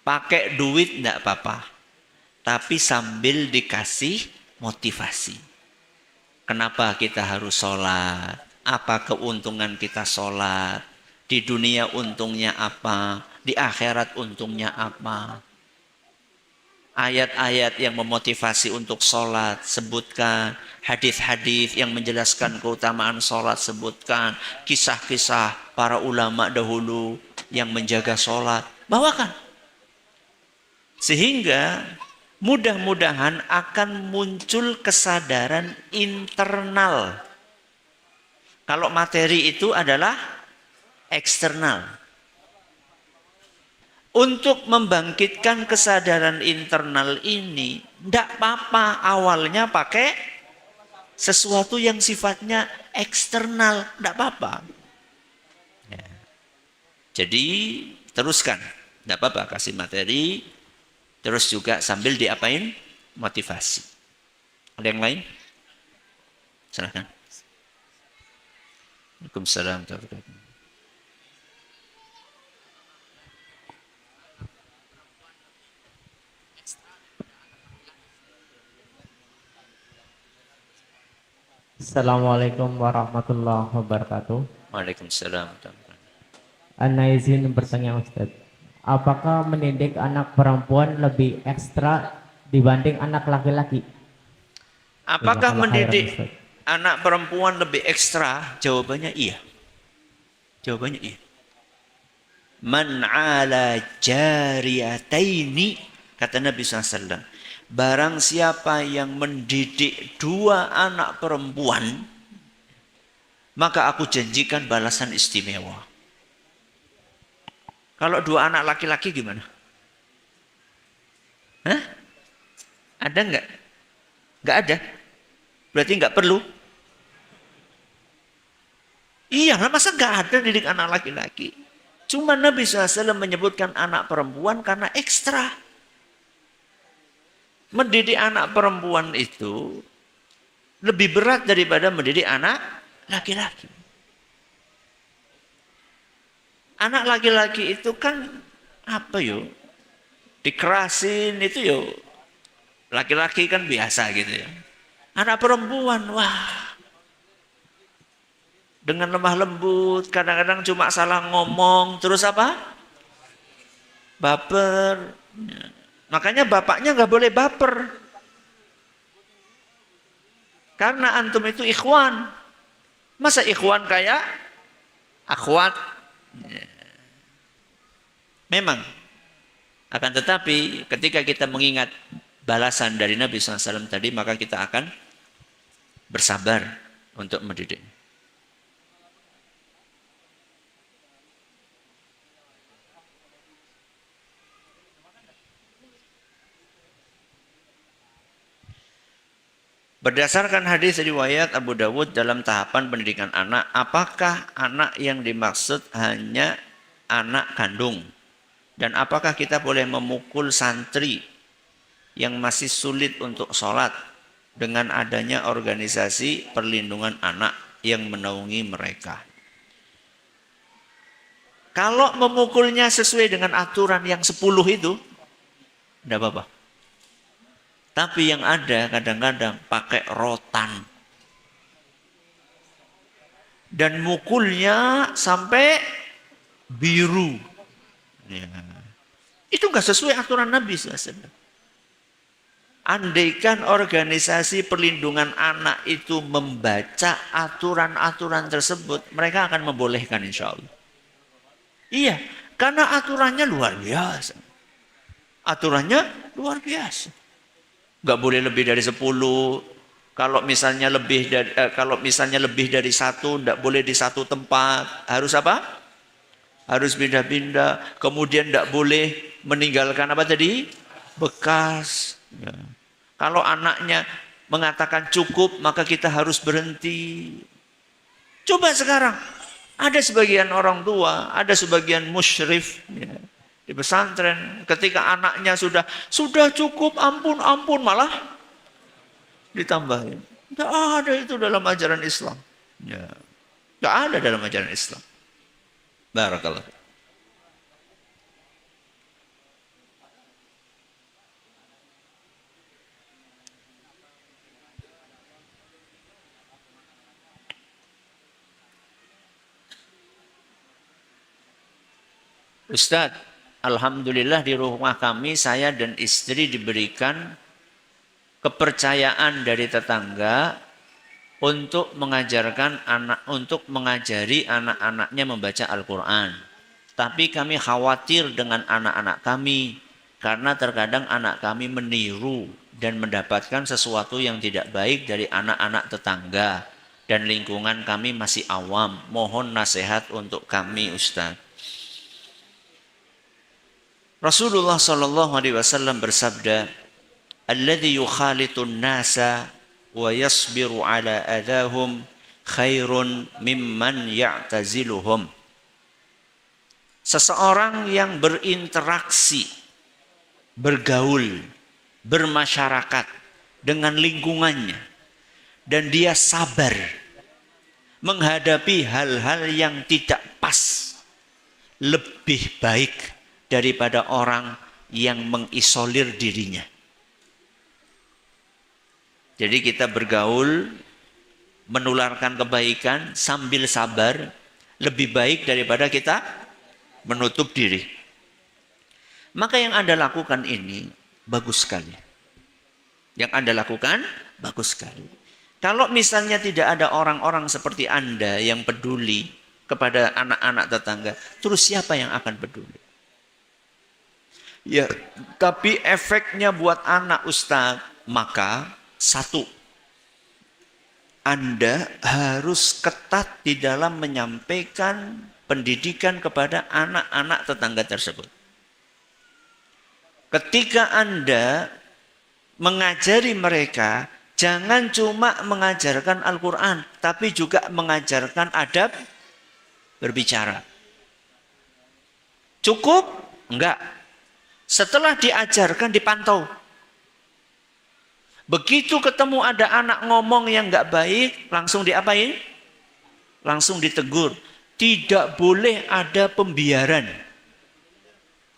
pakai duit tidak apa-apa. Tapi sambil dikasih motivasi. Kenapa kita harus sholat? Apa keuntungan kita sholat? Di dunia untungnya apa? Di akhirat untungnya apa? Ayat-ayat yang memotivasi untuk sholat, sebutkan. Hadis-hadis yang menjelaskan keutamaan sholat, sebutkan. Kisah-kisah para ulama dahulu yang menjaga sholat, bawakan. Sehingga mudah-mudahan akan muncul kesadaran internal. Kalau materi itu adalah eksternal. Untuk membangkitkan kesadaran internal ini, tidak apa-apa awalnya pakai sesuatu yang sifatnya eksternal, tidak apa-apa. Ya. Jadi teruskan, tidak apa-apa kasih materi, terus juga sambil diapain? Motivasi. Ada yang lain? Silakan. Waalaikumsalam warahmatullahi wabarakatuh. Assalamualaikum warahmatullahi wabarakatuh. Waalaikumsalam. Ana izin bertanya Ustaz, apakah mendidik anak perempuan lebih ekstra dibanding anak laki-laki? Apakah Jazakallah khairan, mendidik Ustaz. anak perempuan lebih ekstra? Jawabannya iya. Jawabannya iya. Man ala jariyataini, kata Nabi SAW. Barang siapa yang mendidik 2 anak perempuan, maka aku janjikan balasan istimewa. Kalau 2 anak laki-laki gimana? Hah? Ada enggak? Enggak ada. Berarti enggak perlu. Iya, masa enggak ada didik anak laki-laki? Cuma Nabi SAW menyebutkan anak perempuan karena ekstra. Mendidik anak perempuan itu lebih berat daripada mendidik anak laki-laki. Anak laki-laki itu kan apa yo? Dikerasin itu yo. Laki-laki kan biasa gitu ya. Anak perempuan, wah. Dengan lemah lembut, kadang-kadang cuma salah ngomong, terus apa? Baper. Makanya bapaknya nggak boleh baper. Karena antum itu ikhwan. Masa ikhwan kayak akhwat? Memang. Akan tetapi ketika kita mengingat balasan dari Nabi SAW tadi, maka kita akan bersabar untuk mendidik. Berdasarkan hadis riwayat Abu Dawud dalam tahapan pendidikan anak, apakah anak yang dimaksud hanya anak kandung? Dan apakah kita boleh memukul santri yang masih sulit untuk sholat dengan adanya organisasi perlindungan anak yang menaungi mereka? Kalau memukulnya sesuai dengan aturan yang 10 itu, tidak apa-apa. Tapi yang ada kadang-kadang pakai rotan. Dan mukulnya sampai biru. Ya. Itu enggak sesuai aturan Nabi SAW. Andaikan organisasi perlindungan anak itu membaca aturan-aturan tersebut, mereka akan membolehkan insya Allah. Iya, karena aturannya luar biasa. Aturannya luar biasa. Nggak boleh lebih dari 10. Kalau misalnya lebih dari 1, nggak boleh di 1 tempat. Harus apa? harus pindah-pindah, kemudian tidak boleh meninggalkan apa tadi? Bekas. Ya. Kalau anaknya mengatakan cukup, maka kita harus berhenti. Coba sekarang, ada sebagian orang tua, ada sebagian musyrif ya, di pesantren, ketika anaknya sudah cukup, ampun, malah ditambahin. Tidak ada itu dalam ajaran Islam. Ya. Tidak ada dalam ajaran Islam. Barakallah. Ustadz, alhamdulillah di rumah kami saya dan istri diberikan kepercayaan dari tetangga untuk mengajari anak-anaknya membaca Al-Quran. Tapi kami khawatir dengan anak-anak kami karena terkadang anak kami meniru dan mendapatkan sesuatu yang tidak baik dari anak-anak tetangga dan lingkungan kami masih awam. Mohon nasihat untuk kami, Ustadz. Rasulullah sallallahu alaihi wasallam bersabda, "Alladzi yukhalitun nasa wa yasbiru ala adahum khairun mimman ya'taziluhum." Seseorang yang berinteraksi, bergaul, bermasyarakat dengan lingkungannya dan dia sabar menghadapi hal-hal yang tidak pas, lebih baik daripada orang yang mengisolir dirinya. Jadi kita bergaul, menularkan kebaikan sambil sabar, lebih baik daripada kita menutup diri. Maka yang Anda lakukan ini bagus sekali. Yang Anda lakukan bagus sekali. Kalau misalnya tidak ada orang-orang seperti Anda yang peduli kepada anak-anak tetangga, terus siapa yang akan peduli? Ya, tapi efeknya buat anak, Ustadz, maka satu, Anda harus ketat di dalam menyampaikan pendidikan kepada anak-anak tetangga tersebut. Ketika Anda mengajari mereka, jangan cuma mengajarkan Al-Quran, tapi juga mengajarkan adab berbicara. Cukup? Enggak. Setelah diajarkan, dipantau. Begitu ketemu ada anak ngomong yang enggak baik, langsung diapain? Langsung ditegur. Tidak boleh ada pembiaran.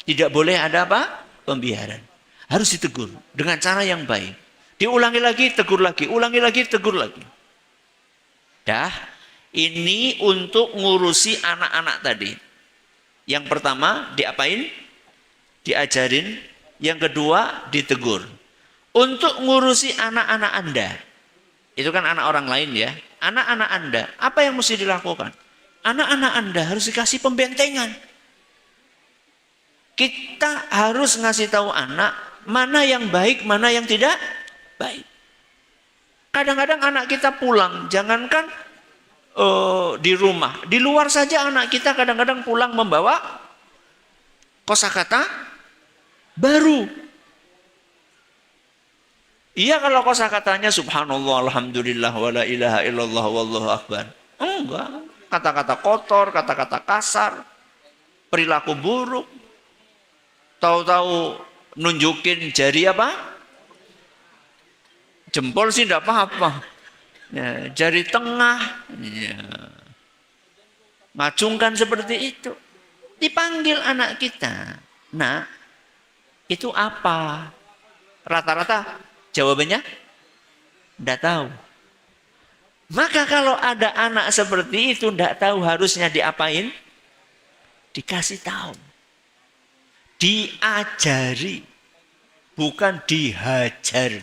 Tidak boleh ada apa? Pembiaran. Harus ditegur dengan cara yang baik. Diulangi lagi, tegur lagi. Ulangi lagi, tegur lagi. Dah, ini untuk ngurusi anak-anak tadi. Yang pertama, diapain? Diajarin. Yang kedua, ditegur. Untuk ngurusi anak-anak Anda. Itu kan anak orang lain ya. Anak-anak Anda, apa yang mesti dilakukan? Anak-anak Anda harus dikasih pembentengan. Kita harus ngasih tahu anak mana yang baik, mana yang tidak baik. Kadang-kadang anak kita pulang, jangankan di rumah, di luar saja anak kita kadang-kadang pulang membawa kosakata baru. Iya, kalau kosakatanya subhanallah, alhamdulillah, wala ilaha illallah, wallahu akbar. Enggak, kata-kata kotor, kata-kata kasar, perilaku buruk. Tahu-tahu nunjukin jari apa? Jempol sih enggak apa-apa. Ya, jari tengah. Ya. Ngacungkan seperti itu. Dipanggil anak kita. Nah, itu apa? Rata-rata jawabannya enggak tahu. Maka kalau ada anak seperti itu enggak tahu harusnya diapain? Dikasih tahu. Diajari, bukan dihajar.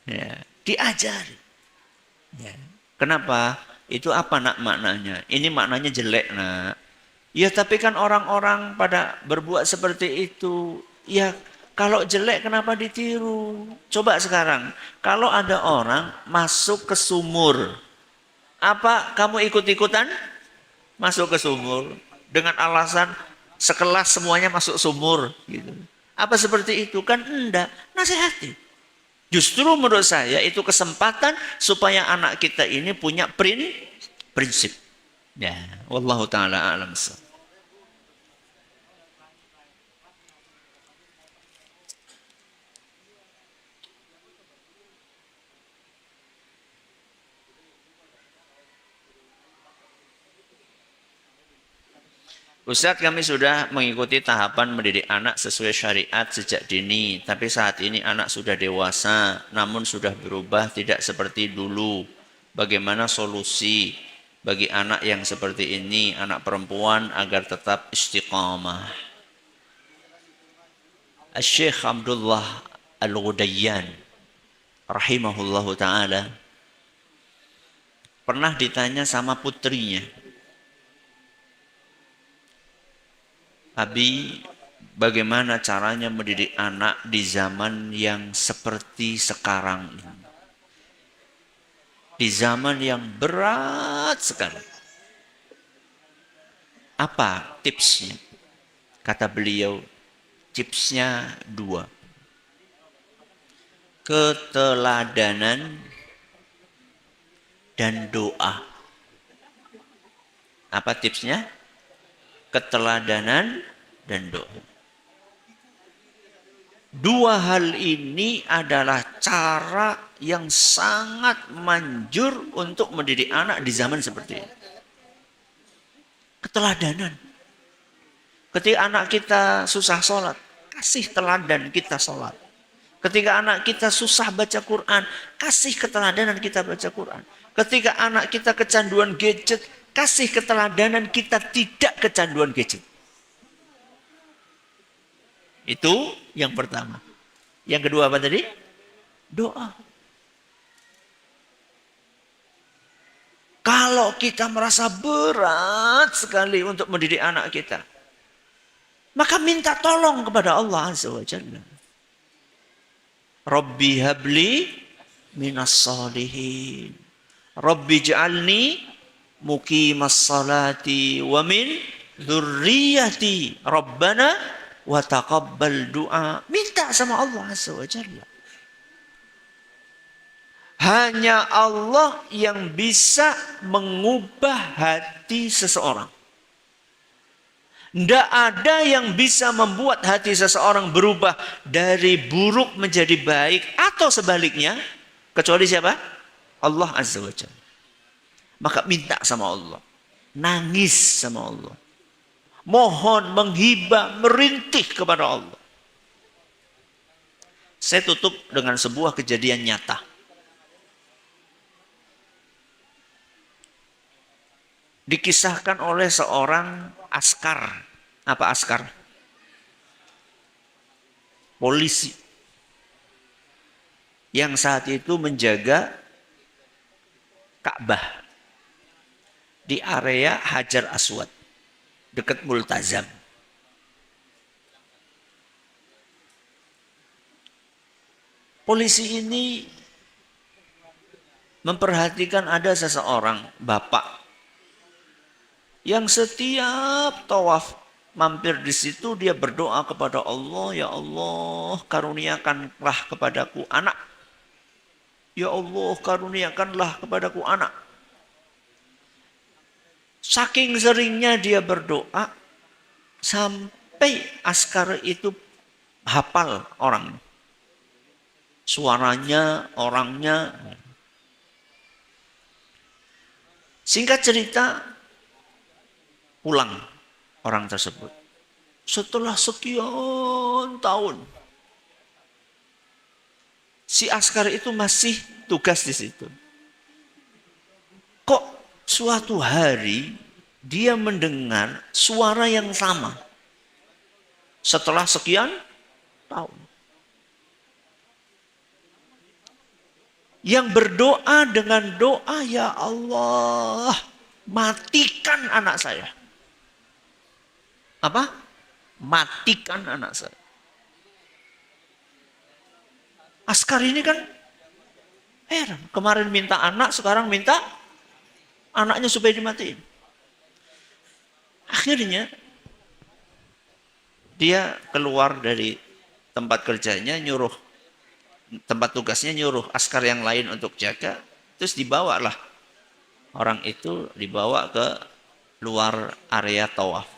Ya, diajari. Ya. Kenapa? Itu apa nak maknanya? Ini maknanya jelek nak. Ya tapi kan orang-orang pada berbuat seperti itu. Ya kalau jelek kenapa ditiru? Coba sekarang, kalau ada orang masuk ke sumur, apa kamu ikut-ikutan? Masuk ke sumur. dengan alasan sekelas semuanya masuk sumur gitu. Apa seperti itu? Kan enggak, nasihati. Justru menurut saya itu kesempatan supaya anak kita ini punya prinsip. Ya, wallahu taala a'lam. Ustadz, kami sudah mengikuti tahapan mendidik anak sesuai syariat sejak dini. Tapi saat ini anak sudah dewasa, namun sudah berubah tidak seperti dulu. Bagaimana solusi bagi anak yang seperti ini, anak perempuan agar tetap istiqamah? Syekh Abdullah Al-Ghudayyan rahimahullahu ta'ala pernah ditanya sama putrinya, Abi, bagaimana caranya mendidik anak di zaman yang seperti sekarang ini? Di zaman yang berat sekali. Apa tipsnya? Kata beliau, tipsnya 2. Keteladanan dan doa. Apa tipsnya? Keteladanan dan doa. 2 hal ini adalah cara yang sangat manjur untuk mendidik anak di zaman seperti ini. Keteladanan. Ketika anak kita susah sholat, kasih teladan kita sholat. Ketika anak kita susah baca Quran, kasih keteladanan kita baca Quran. Ketika anak kita kecanduan gadget, kasih keteladanan kita tidak kecanduan gadget. Itu yang pertama. Yang kedua apa tadi? Doa. Kalau kita merasa berat sekali untuk mendidik anak kita, maka minta tolong kepada Allah Azza wa Jalla. Rabbi habli minas salihin. Rabbi ja'alni muqimas salati wa min dzurriyyati. Rabbana wa taqabbal du'a. Minta sama Allah Azza wa Jalla. Hanya Allah yang bisa mengubah hati seseorang. Tidak ada yang bisa membuat hati seseorang berubah dari buruk menjadi baik atau sebaliknya, kecuali siapa? Allah Azza wa Jalla. Maka minta sama Allah. Nangis sama Allah. Mohon, menghibah, merintih kepada Allah. Saya tutup dengan sebuah kejadian nyata. Dikisahkan oleh seorang askar. Apa askar? Polisi. Yang saat itu menjaga Ka'bah. Di area Hajar Aswad. Dekat Multazam. Polisi ini memperhatikan ada seseorang, bapak, yang setiap tawaf mampir di situ dia berdoa kepada Allah, ya Allah karuniakanlah kepadaku anak. Ya Allah karuniakanlah kepadaku anak. Saking seringnya dia berdoa sampai askar itu hafal orang. Suaranya, orangnya. Singkat cerita, pulang orang tersebut. Setelah sekian tahun, si askar itu masih tugas di situ. Kok suatu hari dia mendengar suara yang sama setelah sekian tahun. Yang berdoa dengan doa, ya Allah, matikan anak saya. Apa? Matikan anak saya. Askar ini kan heran. Kemarin minta anak, sekarang minta anaknya supaya dimatiin. Akhirnya dia keluar dari tempat kerjanya, nyuruh tempat tugasnya, nyuruh askar yang lain untuk jaga, terus dibawalah orang itu, dibawa ke luar area tawaf.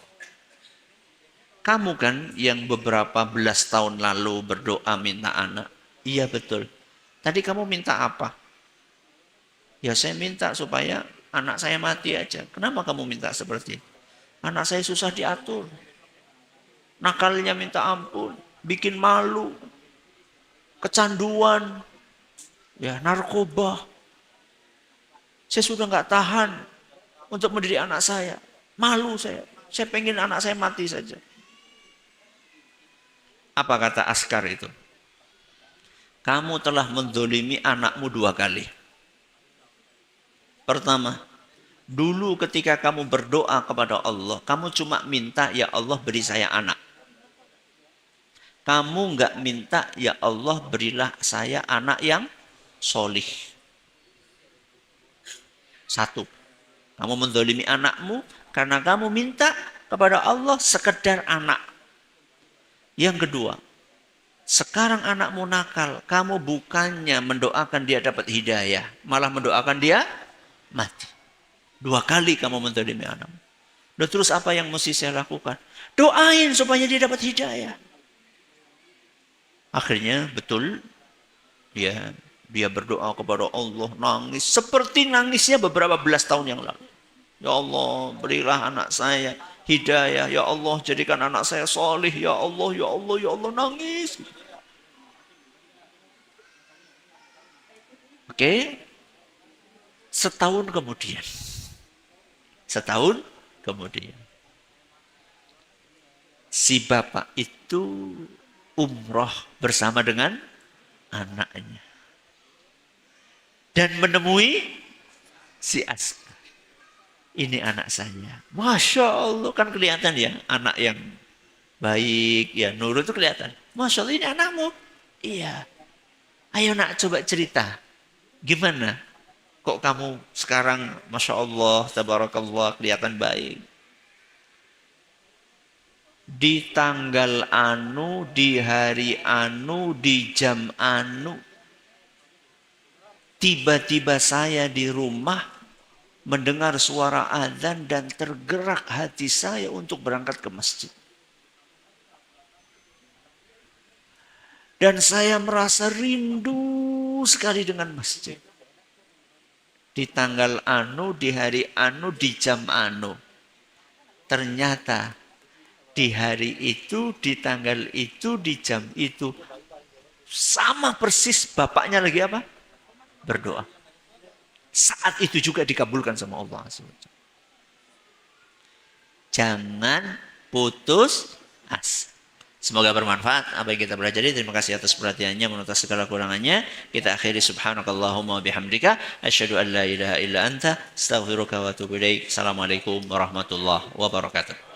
Kamu kan yang beberapa belas tahun lalu berdoa minta anak. Iya betul. Tadi kamu minta apa? Ya saya minta supaya anak saya mati aja. Kenapa kamu minta seperti itu? Anak saya susah diatur. Nakalnya minta ampun. Bikin malu. Kecanduan. Ya narkoba. Saya sudah nggak tahan untuk mendidik anak saya. Malu saya. Saya pengen anak saya mati saja. Apa kata askar itu? Kamu telah mendolimi anakmu 2 kali. Pertama, dulu ketika kamu berdoa kepada Allah, kamu cuma minta, ya Allah beri saya anak. Kamu nggak minta, ya Allah berilah saya anak yang solih. 1, kamu mendolimi anakmu karena kamu minta kepada Allah sekedar anak. Yang kedua, sekarang anakmu nakal, kamu bukannya mendoakan dia dapat hidayah, malah mendoakan dia mati. 2 kali kamu mendolimi anakmu. Dan terus apa yang mesti saya lakukan? Doain supaya dia dapat hidayah. Akhirnya betul, ya, dia berdoa kepada Allah, nangis seperti nangisnya beberapa belas tahun yang lalu. Ya Allah, berilah anak saya hidayah. Ya Allah, jadikan anak saya solih. Ya Allah, ya Allah, ya Allah, nangis. Oke. Setahun kemudian. Si bapak itu umroh bersama dengan anaknya. Dan menemui si askar. Ini anak saya. Masya Allah, kan kelihatan ya, anak yang baik, ya nurut itu kelihatan. Masya Allah, ini anakmu. Iya. Ayo nak, coba cerita. Gimana? Kok kamu sekarang, Masya Allah, tabarakallah, kelihatan baik. Di tanggal anu, di hari anu, di jam anu, tiba-tiba saya di rumah, mendengar suara azan dan tergerak hati saya untuk berangkat ke masjid. Dan saya merasa rindu sekali dengan masjid. Di tanggal anu, di hari anu, di jam anu. Ternyata di hari itu, di tanggal itu, di jam itu, sama persis bapaknya lagi apa? Berdoa. Saat itu juga dikabulkan sama Allah. Jangan putus asa. Semoga bermanfaat apa yang kita pelajari. Terima kasih atas perhatiannya, menutas segala kurangannya. Kita akhiri subhanakallahumma bihamdika asyhadu an la ilaha illa anta astaghfiruka wa atubu ilaik. Assalamualaikum warahmatullahi wabarakatuh.